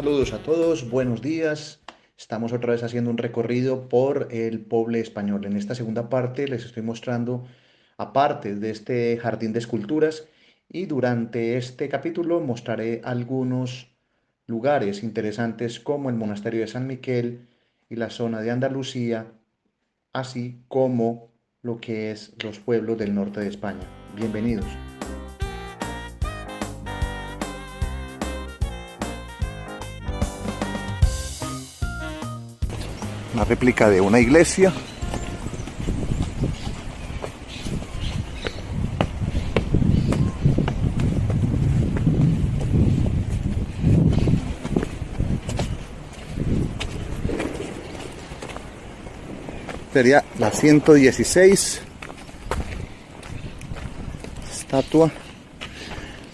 Saludos a todos, buenos días. Estamos otra vez haciendo un recorrido por el Poble Español. En esta segunda parte les estoy mostrando aparte de este jardín de esculturas y durante este capítulo mostraré algunos lugares interesantes como el monasterio de San Miquel y la zona de Andalucía, así como lo que es los pueblos del norte de España. Bienvenidos. Una réplica de una iglesia. Sería la 116 estatua,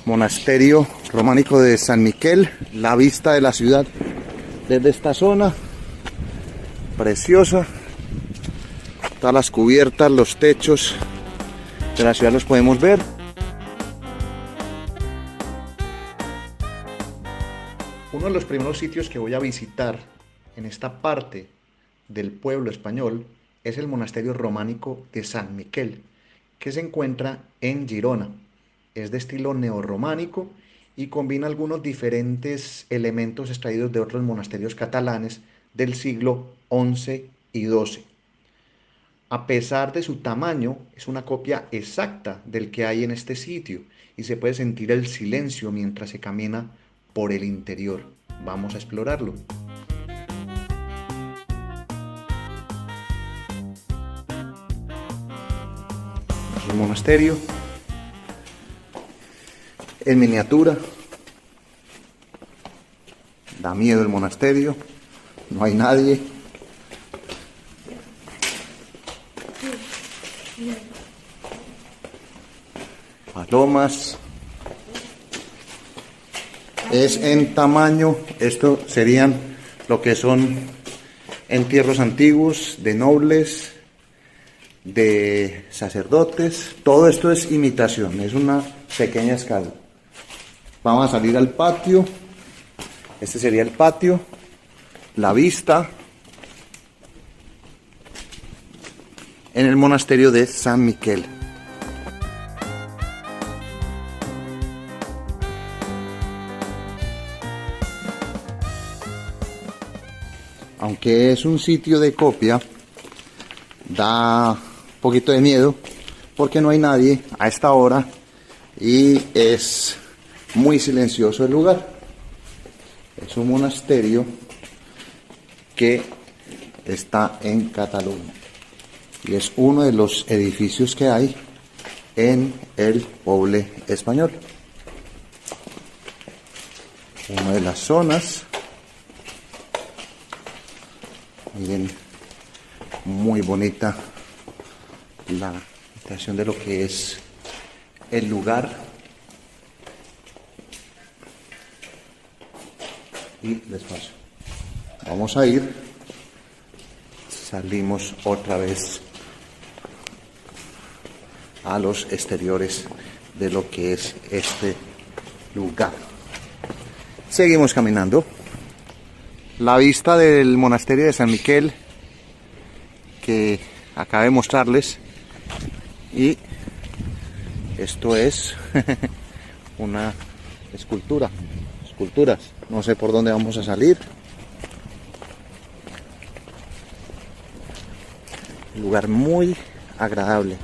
monasterio románico de San Miquel. La vista de la ciudad desde esta zona, preciosa. Todas las cubiertas, los techos de la ciudad los podemos ver. Uno de los primeros sitios que voy a visitar en esta parte del pueblo español es el monasterio románico de San Miquel, que se encuentra en Girona. Es de estilo neorrománico y combina algunos diferentes elementos extraídos de otros monasterios catalanes del siglo XI y XII. A pesar de su tamaño, es una copia exacta del que hay en este sitio y se puede sentir el silencio mientras se camina por el interior. Vamos a explorarlo. El monasterio en miniatura. Da miedo el monasterio, no hay nadie. Palomas. Es en tamaño, esto serían lo que son entierros antiguos de nobles, de sacerdotes. Todo esto es imitación, es una pequeña escala. Vamos a salir al patio. Este sería el patio, la vista en el monasterio de San Miquel. Aunque es un sitio de copia, da un poquito de miedo porque no hay nadie a esta hora y es muy silencioso el lugar. Es un monasterio que está en Cataluña y es uno de los edificios que hay en el Poble Español. Una de las zonas, miren, muy bonita la imitación de lo que es el lugar. Y despacio. Vamos a ir. Salimos otra vez a los exteriores de lo que es este lugar. Seguimos caminando. La vista del monasterio de San Miquel que acabé de mostrarles, y esto es una esculturas, no sé por dónde vamos a salir. Un lugar muy agradable.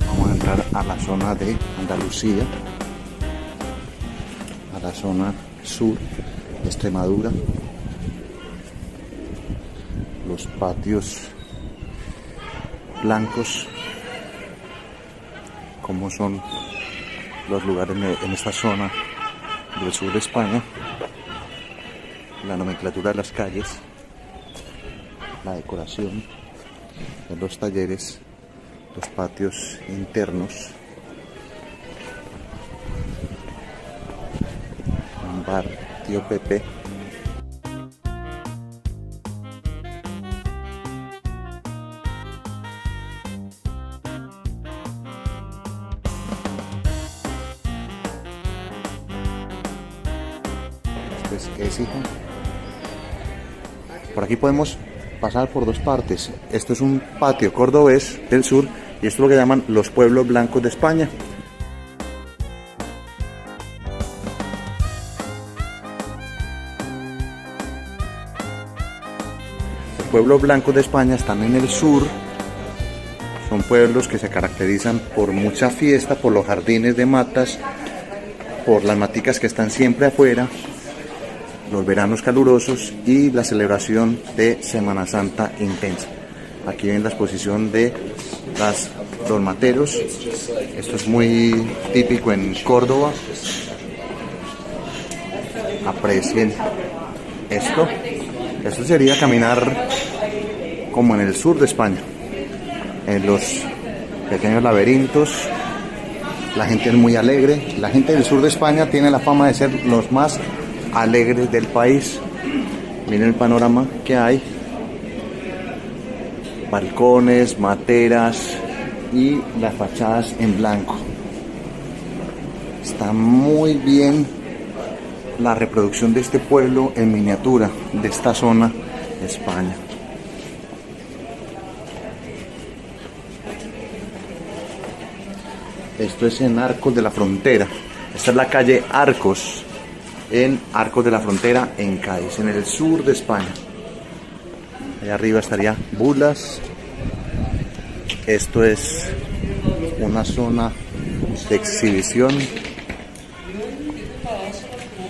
Vamos a entrar a la zona de Andalucía, a la zona sur de Extremadura. Los patios blancos, como son los lugares en esta zona del sur de España. La nomenclatura de las calles, la decoración de los talleres, los patios internos, un bar Tío Pepe. es Écija. Por aquí podemos pasar por dos partes. Esto es un patio cordobés del sur y esto es lo que llaman los pueblos blancos de España. Los pueblos blancos de España están en el sur. Son pueblos que se caracterizan por mucha fiesta, por los jardines de matas, por las maticas que están siempre afuera, los veranos calurosos y la celebración de Semana Santa intensa. Aquí ven la exposición de los materos. Esto es muy típico en Córdoba. Aprecien esto. Esto sería caminar como en el sur de España, en los pequeños laberintos. La gente es muy alegre. La gente del sur de España tiene la fama de ser los más alegres del país. Miren el panorama que hay. Balcones, materas y las fachadas en blanco. Está muy bien la reproducción de este pueblo en miniatura, de esta zona de España. Esto es en Arcos de la Frontera. Esta es la calle Arcos, en Arcos de la Frontera, en Cádiz, en el sur de España. Allá arriba estaría Bulas. Esto es una zona de exhibición.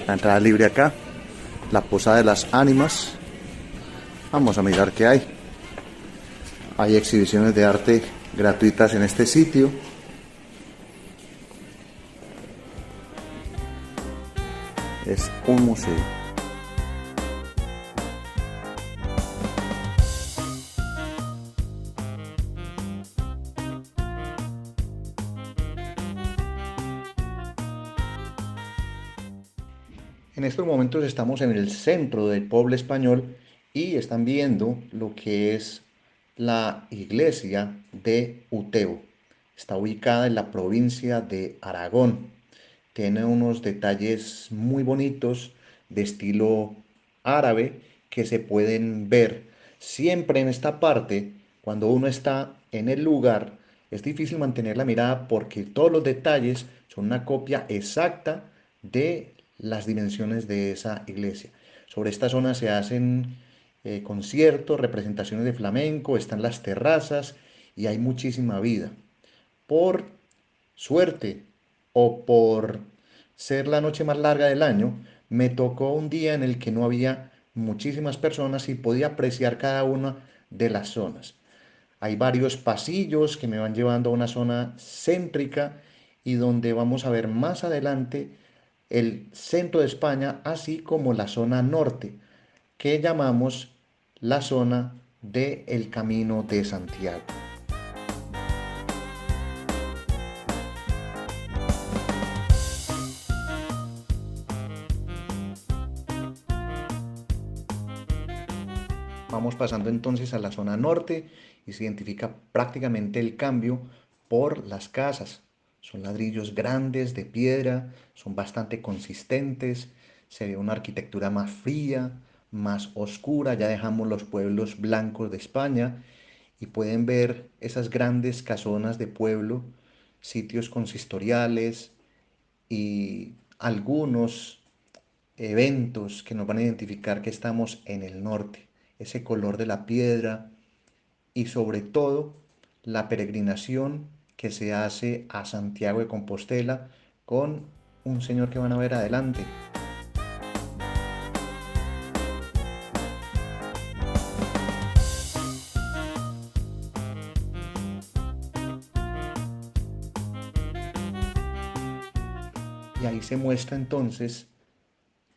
La entrada libre acá. La Posada de las Ánimas. Vamos a mirar qué hay. Hay exhibiciones de arte gratuitas en este sitio. Es un museo. En estos momentos estamos en el centro del pueblo español y están viendo lo que es la iglesia de Uteo. Está ubicada en la provincia de Aragón. Tiene unos detalles muy bonitos de estilo árabe que se pueden ver. Siempre en esta parte, cuando uno está en el lugar, es difícil mantener la mirada porque todos los detalles son una copia exacta de las dimensiones de esa iglesia. Sobre esta zona se hacen conciertos, representaciones de flamenco, están las terrazas y hay muchísima vida. Por suerte o por ser la noche más larga del año, me tocó un día en el que no había muchísimas personas y podía apreciar cada una de las zonas. Hay varios pasillos que me van llevando a una zona céntrica y donde vamos a ver más adelante el centro de España, así como la zona norte, que llamamos la zona del Camino de Santiago. Vamos pasando entonces a la zona norte y se identifica prácticamente el cambio por las casas. Son ladrillos grandes de piedra, son bastante consistentes, se ve una arquitectura más fría, más oscura. Ya dejamos los pueblos blancos de España y pueden ver esas grandes casonas de pueblo, sitios consistoriales y algunos eventos que nos van a identificar que estamos en el norte, ese color de la piedra y sobre todo la peregrinación que se hace a Santiago de Compostela con un señor que van a ver adelante. Y ahí se muestra entonces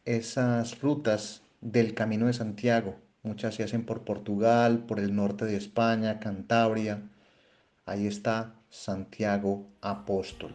esas rutas del Camino de Santiago. Muchas se hacen por Portugal, por el norte de España, Cantabria. Ahí está Santiago Apóstol.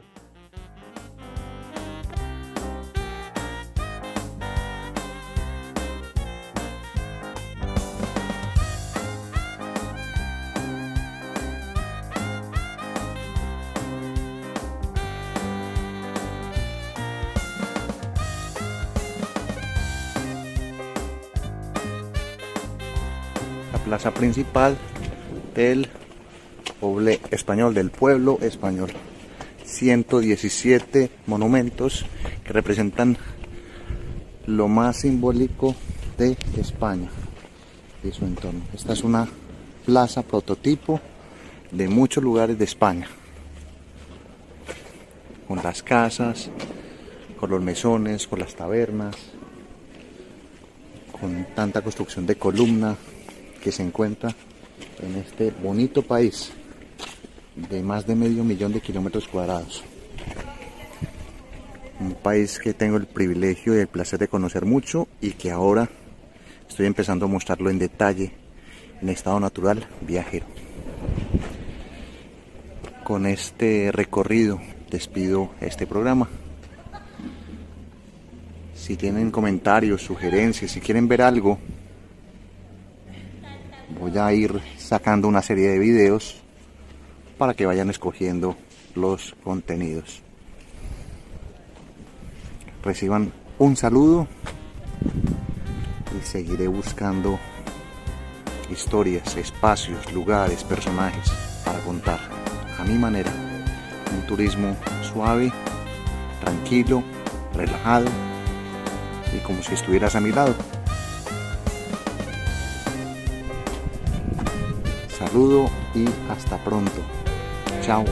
plaza principal del pueblo español. 117 monumentos que representan lo más simbólico de España y su entorno. Esta es una plaza prototipo de muchos lugares de España, con las casas, con los mesones, con las tabernas, con tanta construcción de columna que se encuentra en este bonito país de más de 500.000 de kilómetros cuadrados. Un país que tengo el privilegio y el placer de conocer mucho y que ahora estoy empezando a mostrarlo en detalle en estado natural viajero. Con este recorrido despido este programa. Si tienen comentarios, sugerencias, si quieren ver algo, voy a ir sacando una serie de videos para que vayan escogiendo los contenidos. Reciban un saludo y seguiré buscando historias, espacios, lugares, personajes para contar a mi manera. Un turismo suave, tranquilo, relajado y como si estuvieras a mi lado. Saludo y hasta pronto. Chao.